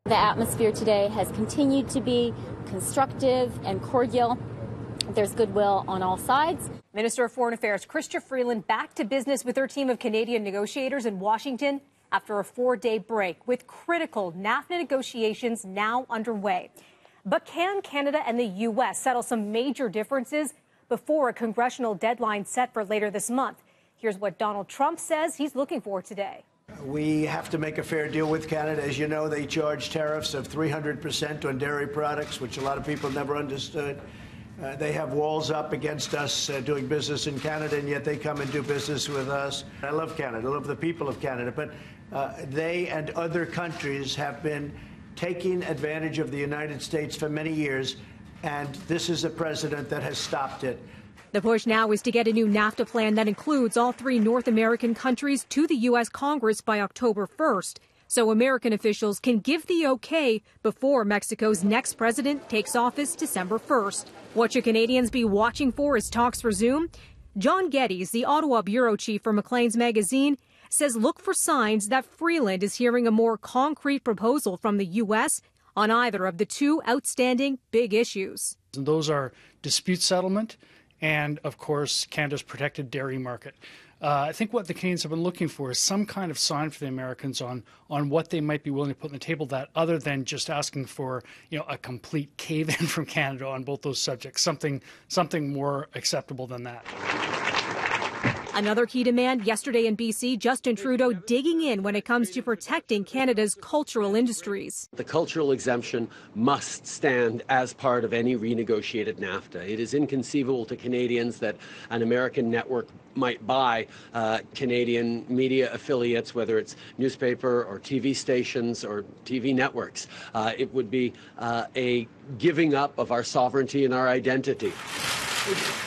The atmosphere today has continued to be constructive and cordial. There's goodwill on all sides. Minister of Foreign Affairs Chrystia Freeland back to business with her team of Canadian negotiators in Washington after a 4-day break, with critical NAFTA negotiations now underway. But can Canada and the U.S. settle some major differences before a congressional deadline set for later this month? Here's what Donald Trump says he's looking for today. We have to make a fair deal with Canada. As you know, they charge tariffs of 300% on dairy products, which a lot of people never understood. They have walls up against us doing business in Canada, and yet they come and do business with us. I love Canada. I love the people of Canada. But they and other countries have been taking advantage of the United States for many years, and this is a president that has stopped it. The push now is to get a new NAFTA plan that includes all 3 North American countries to the U.S. Congress by October 1st, so American officials can give the okay before Mexico's next president takes office December 1st. What should Canadians be watching for as talks resume? John Geddes, the Ottawa bureau chief for Maclean's magazine, says look for signs that Freeland is hearing a more concrete proposal from the U.S. on either of the 2 outstanding big issues. And those are dispute settlement and, of course, Canada's protected dairy market. I think what the Canadians have been looking for is some kind of sign for the Americans on what they might be willing to put on the table, that other than just asking for, a complete cave-in from Canada on both those subjects, something more acceptable than that. Another key demand yesterday in BC, Justin Trudeau digging in when it comes to protecting Canada's cultural industries. The cultural exemption must stand as part of any renegotiated NAFTA. It is inconceivable to Canadians that an American network might buy Canadian media affiliates, whether it's newspaper or TV stations or TV networks. It would be a giving up of our sovereignty and our identity.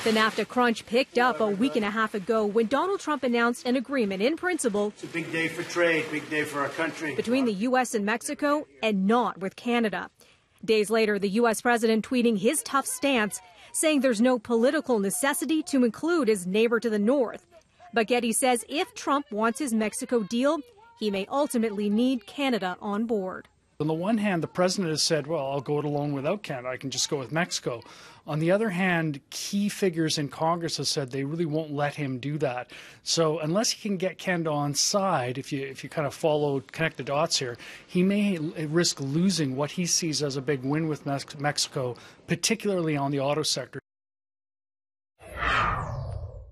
The NAFTA crunch picked up a week and a half ago when Donald Trump announced an agreement in principle. It's a big day for trade, big day for our country. Between the U.S. and Mexico, and not with Canada. Days later, the U.S. president tweeting his tough stance, saying there's no political necessity to include his neighbor to the north. But Getty says if Trump wants his Mexico deal, he may ultimately need Canada on board. On the one hand, the president has said, well, I'll go it alone without Canada. I can just go with Mexico. On the other hand, key figures in Congress have said they really won't let him do that. So unless he can get Canada on side, if you kind of connect the dots here, he may risk losing what he sees as a big win with Mexico, particularly on the auto sector.